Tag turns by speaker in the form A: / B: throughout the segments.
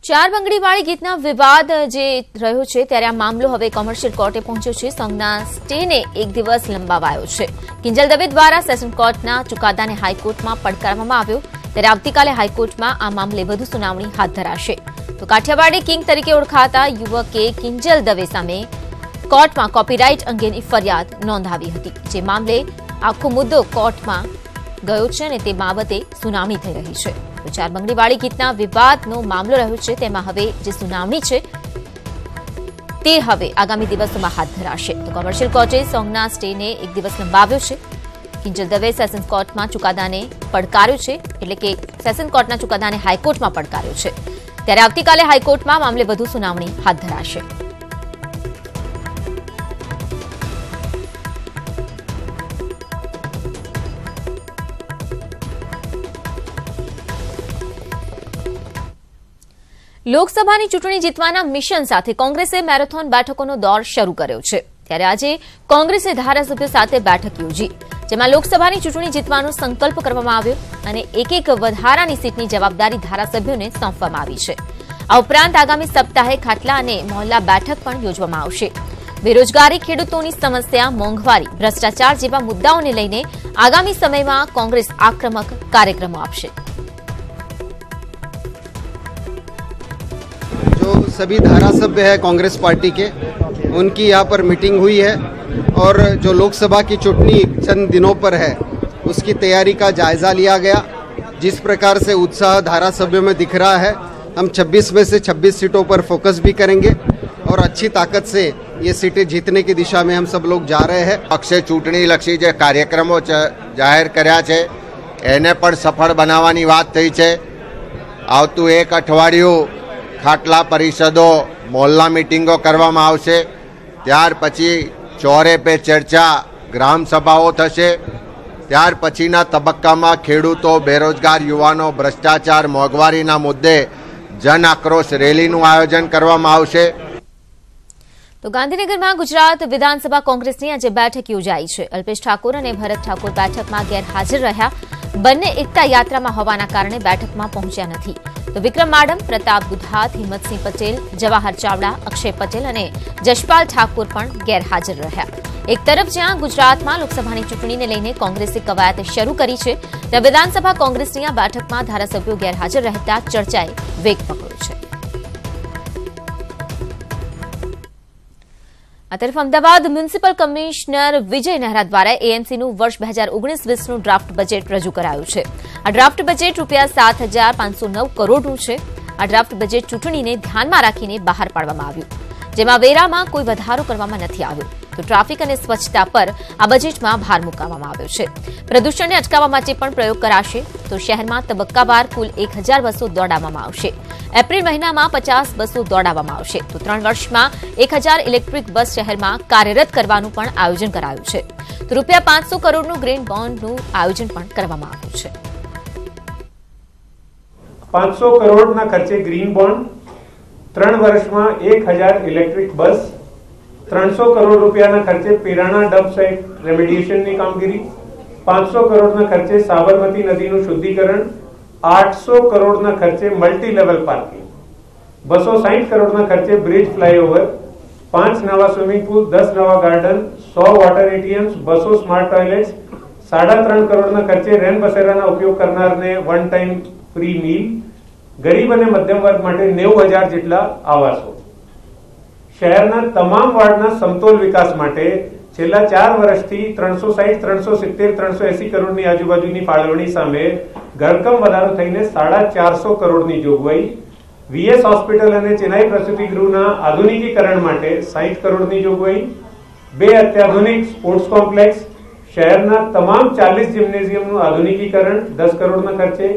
A: ચાર બંગડીવાળી ગીતના વિવાદ જે રહ્યો છે ત્યારે આ મામલો હવે કોમર્શિયલ કોર્ટે પહોંચ્યો છે. સોંગના સ્ટેને એક દિવસ લંબાવાયો છે. કિંજલ દવે દ્વારા સેશન કોર્ટના ચુકાદાને હાઈકોર્ટમાં પડકારવામાં આવ્યો ત્યારે આવતીકાલે હાઈકોર્ટમાં આ મામલે વધુ સુનાવણી હાથ ધરાશે. તો કાઠિયાવાડી કિંગ તરીકે ઓળખાતા યુવકે કિંજલ દવે સામે કોર્ટમાં કોપીરાઇટ અંગેની ફરિયાદ નોંધાવી હતી. જે મામલે આખો મુદ્દો કોર્ટમાં ગયો છે અને તે બાબતે સુનાવણી થઈ રહી છે. ચાર બંગડીવાળી ગીતના વિવાદનો મામલો રહ્યો છે તેમાં હવે જે સુનાવણી છે તે હવે આગામી દિવસોમાં હાથ ધરાશે. તો કોમર્શિયલ કોર્ટે સોંગના સ્ટેને એક દિવસ લંબાવ્યો છે. કિંજલ દવે સેશન કોર્ટમાં ચુકાદાને પડકાર્યો છે, એટલે કે સેશન કોર્ટના ચુકાદાને હાઈકોર્ટમાં પડકાર્યો છે. ત્યારે આવતીકાલે હાઈકોર્ટમાં મામલે વધુ સુનાવણી હાથ ધરાશે. લોકસભાની ચૂંટણી જીતવાના મિશન સાથે કોંગ્રેસે મેરેથોન બેઠકોનો દોર શરૂ કર્યો છે. ત્યારે આજે કોંગ્રેસે ધારાસભ્યો સાથે બેઠક યોજી, જેમાં લોકસભાની ચૂંટણી જીતવાનો સંકલ્પ કરવામાં આવ્યો અને એક વધારાની સીટની જવાબદારી ધારાસભ્યોને સોંપવામાં આવી છે. આ ઉપરાંત આગામી સપ્તાહે ખાટલા અને મોહલ્લા બેઠક પણ યોજવામાં આવશે. બેરોજગારી, ખેડૂતોની સમસ્યા, મોંઘવારી, ભ્રષ્ટાચાર જેવા મુદ્દાઓને લઈને આગામી સમયમાં કોંગ્રેસ આક્રમક કાર્યક્રમો આપશે.
B: जो सभी धारासभ्य है कांग्रेस पार्टी के, उनकी यहाँ पर मीटिंग हुई है और जो लोकसभा की चुनाव चंद दिनों पर है उसकी तैयारी का जायजा लिया गया. जिस प्रकार से उत्साह धारासभ्यों में दिख रहा है, हम 26 में से 26 सीटों पर फोकस भी करेंगे और अच्छी ताकत से ये सीटें जीतने की दिशा में हम सब लोग जा रहे हैं.
C: पक्षे चूंटणी लक्षी जे कार्यक्रमों जाहिर कर्या छे एने पण सफल बनाववानी वात थई छे. आवतुं एक अठवाडियुं खाटला परिषदों, मोहल्ला मीटिंगों करवामां आवशे. त्यार पछी चौरे पे चर्चा, ग्राम सभाओं थशे. त्यार पछीना तबक्कामां खेडूतो, बेरोजगार युवानो, भ्रष्टाचार, मोंघवारीना मुद्दे जन आक्रोश रेलीनुं आयोजन करवामां आवशे.
A: તો ગાંધીનગરમાં ગુજરાત વિધાનસભા કોંગ્રેસની આજે બેઠક યોજાઈ છે. અલ્પેશ ઠાકોર અને ભરત ઠાકોર બેઠકમાં ગેરહાજર રહ્યા. બંને એકતા યાત્રામાં હોવાના કારણે બેઠકમાં પહોંચ્યા નથી. તો વિક્રમ માડમ, પ્રતાપ દુધાત, હિંમતસિંહ પટેલ, જવાહર ચાવડા, અક્ષય પટેલ અને જશપાલ ઠાકોર પણ ગેરહાજર રહ્યા. એક તરફ જ્યાં ગુજરાતમાં લોકસભાની ચૂંટણીને લઈને કોંગ્રેસે કવાયત શરૂ કરી છે, ત્યાં વિધાનસભા કોંગ્રેસની આ બેઠકમાં ધારાસભ્યો ગેરહાજર રહેતા ચર્ચાએ વેગ પકડ્યો છે. આ તરફ અમદાવાદ મ્યુનિસિપલ કમિશનર વિજય નહેરા દ્વારા એએમસીનું વર્ષ 2019-20નું ડ્રાફ્ટ બજેટ રજૂ કરાયું છે. આ ડ્રાફ્ટ બજેટ ₹7,509 કરોડનું છે. આ ડ્રાફ્ટ બજેટ ચૂંટણીને ધ્યાનમાં રાખીને બહાર પાડવામાં આવ્યું, જેમાં વેરામાં કોઈ વધારો કરવામાં નથી આવ્યો. તો ટ્રાફિક અને સ્વચ્છતા પર આ બજેટમાં ભાર મૂકવામાં આવ્યો છે. પ્રદૂષણને અટકાવવા માટે પણ પ્રયોગ કરાશે. તો શહેરમાં તબક્કાવાર કુલ 1,000 બસો દોડાવવામાં આવશે. એપ્રિલ મહિનામાં 50 બસો દોડાવવામાં આવશે. તો 3 વર્ષમાં 1,000 ઇલેક્ટ્રિક બસ શહેરમાં કાર્યરત કરવાનું પણ આયોજન કરાયું છે. તો ₹500 કરોડનું ગ્રીન બોન્ડનું આયોજન પણ કરવામાં આવ્યું છે.
D: 500 કરોડના ખર્ચે ગ્રીન બોન્ડ, 3 વર્ષમાં 1,000 ઇલેક્ટ્રિક બસ, 300 કરોડ રૂપિયાના ખર્ચે પિરાણા ડબ સાઇટ રેમિડિએશનની કામગીરી, 500 કરોડના ખર્ચે સાબરમતી નદીનું શુદ્ધિકરણ, 800 કરોડના ખર્ચે મલ્ટી લેવલ પાર્કિંગ, 260 કરોડના ખર્ચે બ્રિજ ફ્લાયઓવર, 5 નવા સ્વિમિંગ પુલ, 10 નવા ગાર્ડન, 100 વોટર એટીએમ્સ, 200 સ્માર્ટ ટોયલેટ્સ, 3.5 કરોડના ખર્ચે રેન બસેરાના ઉપયોગ કરનારને વન ટાઈમ ફ્રી મીલ, ગરીબ અને મધ્યમ વર્ગ માટે 90,000 જેટલા આવાસો. શહેરના તમામ વાર્ડના સમતોલ વિકાસ માટે છેલ્લા 4 વર્ષથી 360, 370, 380 કરોડની આજુબાજુની ફાળવણી સામે ઘરકમ વધારો થઈને 450 કરોડની જોગવાઈ. વીએસ હોસ્પિટલ અને ચેન્નાઈ પ્રસૂતિ ગૃહના આધુનિકીકરણ માટે 60 કરોડની જોગવાઈ. 2 અત્યાધુનિક સ્પોર્ટ્સ કોમ્પ્લેક્સ, શહેરના તમામ 40 જિમ્નેઝિયમનું આધુનિકીકરણ 10 કરોડના ખર્ચે.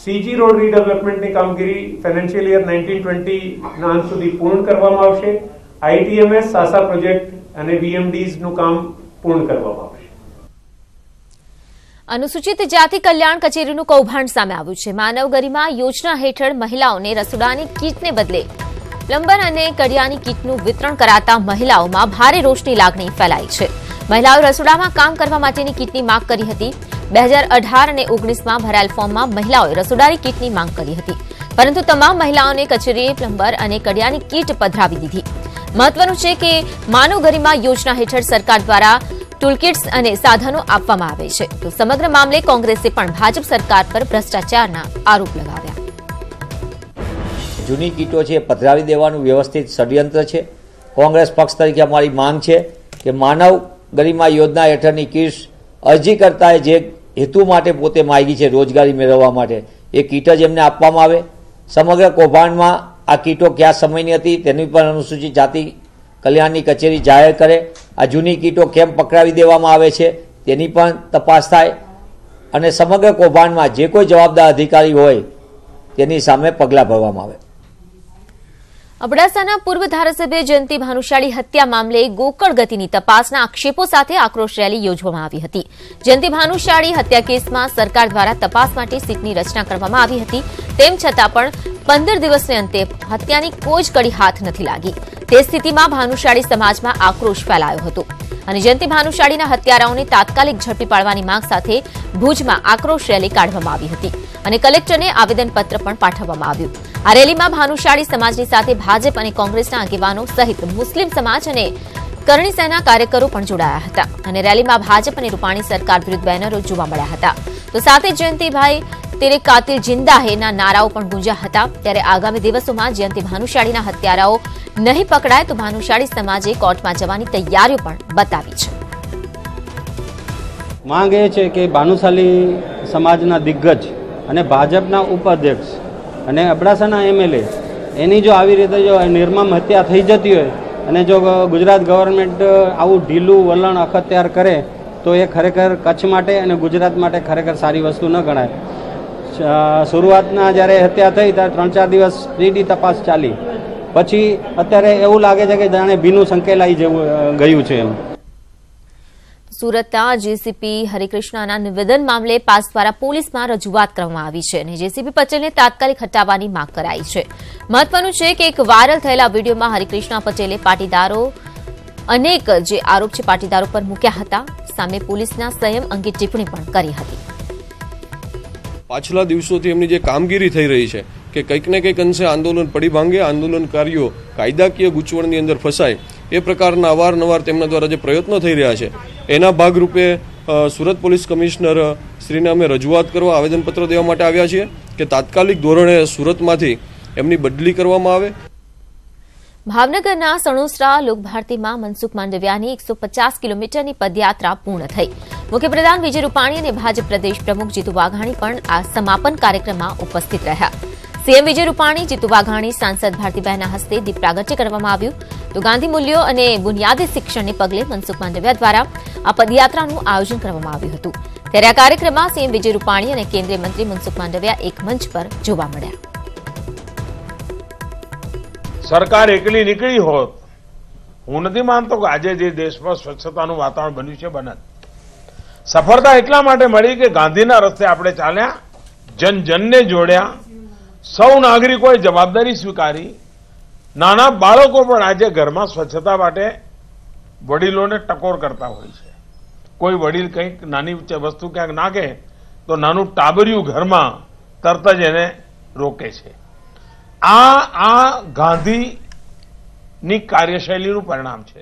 D: સીજી રોડ રીડેવલપમેન્ટની કામગીરી ફાઇનાન્શિયલ યર 19-20ના અંત સુધી પૂર્ણ કરવામાં આવશે. આઈટીએમએસ, સાસા પ્રોજેક્ટ અને વીએમડીઝનું કામ પૂર્ણ કરવામાં આવશે.
A: અનુસૂચિત જાતિ કલ્યાણ કચેરીનું કૌભાંડ સામે આવ્યું છે. માનવ ગરિમા યોજના હેઠળ મહિલાઓને રસોડાની કીટને બદલે પ્લમ્બર અને કડિયાની કીટનું વિતરણ કરાતા મહિલાઓમાં ભારે રોષની લાગણી ફેલાઈ છે. મહિલાઓએ રસોડામાં કામ કરવા માટેની કીટની માંગ કરી હતી. 2018 અને 19માં ભરાયેલ ફોર્મમાં મહિલાઓએ રસોડાની કીટની માંગ કરી હતી. પરંતુ તમામ મહિલાઓને કચેરી, પ્લમ્બર અને કડિયાની કીટ પધરાવી દીધી. મહત્વનું છે કે માનવ ગરિમા યોજના હેઠળ સરકાર દ્વારા ટૂલકિટ્સ અને સાધનો આપવામાં આવે છે. તો સમગ્ર મામલે કોંગ્રેસે પણ ભાજપ સરકાર પર ભ્રષ્ટાચારના આરોપ લગાવ્યા.
E: જૂની કીટો છે પધરાવી દેવાનું વ્યવસ્થિત ષડયંત્ર છે. કોંગ્રેસ પક્ષ તરીકે અમારી માંગ છે કે માનવ ગરિમા યોજના હેઠળની કીટ્સ અરજી કરતાએ જે હેતુ માટે પોતે માગી છે રોજગારી મેળવવા માટે એ કીટ જ એમને આપવામાં આવે. સમગ્ર કૌભાંડમાં આ કીટો કયા સમયની હતી તેની પણ અનુસૂચિત જાતિ કલ્યાણની કચેરી જાહેર કરે. આ જૂની કીટો કેમ પકડાવી દેવામાં આવે છે તેની પણ તપાસ થાય અને સમગ્ર કૌભાંડમાં જે કોઈ જવાબદાર અધિકારી હોય તેની સામે પગલાં ભરવામાં આવે.
A: અબડાસાના પૂર્વ ધારાસભ્ય જયંતિ ભાનુશાળી હત્યા મામલે ગોકળ ગતિની તપાસના આક્ષેપો સાથે આક્રોશ રેલી યોજવામાં આવી હતી. જયંતિ ભાનુશાળી હત્યા કેસમાં સરકાર દ્વારા તપાસ માટે સીટની રચના કરવામાં આવી હતી. તેમ છતાં પણ 15 દિવસને અંતે હત્યાની કોઈ જ કડી હાથ નથી લાગી. તે સ્થિતિમાં ભાનુશાળી સમાજમાં આક્રોશ ફેલાયો હતો અને જયંતિ ભાનુશાળીના હત્યારાઓને તાત્કાલિક ઝડપી પાડવાની માંગ સાથે ભુજમાં આક્રોશ રેલી કાઢવામાં આવી હતી અને કલેક્ટરને આવેદનપત્ર પણ પાઠવવામાં આવ્યું. આ રેલીમાં ભાનુશાળી સમાજની સાથે ભાજપ અને કોંગ્રેસના આગેવાનો સહિત મુસ્લિમ સમાજ અને કરણી સેના કાર્યકરો પણ જોડાયા હતા અને રેલીમાં ભાજપ અને રૂપાણી સરકાર વિરુદ્ધ બેનરો જોવા મળ્યા હતા. તો સાથે જયંતિભાઈ તેરે કાતિલ જિંદા હૈના નારાઓ પણ ગુંજ્યા હતા. ત્યારે આગામી દિવસોમાં જયંતિ ભાનુશાળીના હત્યારાઓ નહીં પકડાય તો ભાનુશાળી સમાજે કોર્ટમાં જવાની તૈયારીઓ પણ બતાવી છે.
F: માંગ એ છે કે ભાનુશાળી સમાજના દિગ્ગજ અને ભાજપના ઉપાધ્યક્ષ અને અબડાસાના એમએલએ એની જો આવી રીતે જો નિર્મમ હત્યા થઈ જતી હોય અને જો ગુજરાત ગવર્મેન્ટ આવું ઢીલું વલણ અખત્યાર કરે તો એ ખરેખર કચ્છ માટે અને ગુજરાત માટે ખરેખર સારી વસ્તુ ન ગણાય. શરૂઆતના જ્યારે હત્યા થઈ ત્યારે 3-4 દિવસ સીડી તપાસ ચાલી, પછી અત્યારે એવું લાગે છે કે જાણે ભીનું સંકેલાઈ જેવું ગયું છે એમ.
A: સુરતના જેસીપી હરિકૃષ્ણના નિવેદન મામલે પાસ દ્વારા પોલીસમાં રજૂઆત કરવામાં આવી છે અને જેસીપી પટેલને તાત્કાલિક હટાવવાની માંગ કરાઈ છે. મહત્વનું છે કે એક વાયરલ થયેલા વિડીયોમાં હરિકૃષ્ણ પટેલે પાટીદારો અનેક જે આરોપ છે પાટીદારો પર મૂક્યા હતા. સામે પોલીસના સંયમ અંગે ટિપ્પણી પણ કરી હતી.
G: પાછલા દિવસોથી એમની જે કામગીરી થઈ રહી છે કે કંઈક ને કંઈક અંશે આંદોલન પડી ભાંગે, આંદોલનકારીઓ કાયદાકીય ગૂંચવણની અંદર ફસાય એ પ્રકારના અવારનવાર તેમના દ્વારા જે પ્રયત્નો થઈ રહ્યા છે એના ભાગરૂપે સુરત પોલીસ કમિશનર શ્રીને અમે રજૂઆત કરવા આવેદનપત્ર દેવા માટે આવ્યા છીએ કે તાત્કાલિક ધોરણે સુરતમાંથી એમની બદલી કરવામાં આવે.
A: ભાવનગરના સણોસરા લોકભારતીમાં મનસુખ માંડવિયાની 150 કિલોમીટરની પદયાત્રા પૂર્ણ થઈ. મુખ્યપ્રધાન વિજય રૂપાણી અને ભાજપ પ્રદેશ પ્રમુખ જીતુ વાઘાણી પણ આ સમાપન કાર્યક્રમમાં ઉપસ્થિત રહ્યા. સીએમ વિજય રૂપાણી, જીતુ વાઘાણી, સાંસદ ભારતીબહેનના હસ્તે દીપ પ્રાગટ્ય કરવામાં આવ્યું. તો ગાંધી મૂલ્યો અને બુનિયાદી શિક્ષણને પગલે મનસુખ માંડવિયા દ્વારા આ પદયાત્રાનું આયોજન કરવામાં આવ્યું હતું. ત્યારે આ કાર્યક્રમમાં સીએમ વિજય રૂપાણી અને કેન્દ્રીય મંત્રી મનસુખ માંડવિયા એક મંચ પર જોવા મળ્યા.
H: સરકાર એકલી નીકળી હોત, હું નથી માનતો કે આજે જે દેશમાં સ્વચ્છતાનું વાતાવરણ બન્યું છે બને. સફળતા એટલા માટે મળી કે ગાંધીના રસ્તે આપણે ચાલ્યા, જન જનને જોડ્યા, સૌ નાગરિકોએ જવાબદારી સ્વીકારી. નાના બાળકો પણ આજે ઘરમાં સ્વચ્છતા માટે વડીલોને ટકોર કરતા હોય છે. કોઈ વડીલ કંઈક નાની વસ્તુ ક્યાંક નાખે તો નાનું ટાબરિયું ઘરમાં તરત જ એને રોકે છે. આ ગાંધીની કાર્યશૈલીનું પરિણામ છે.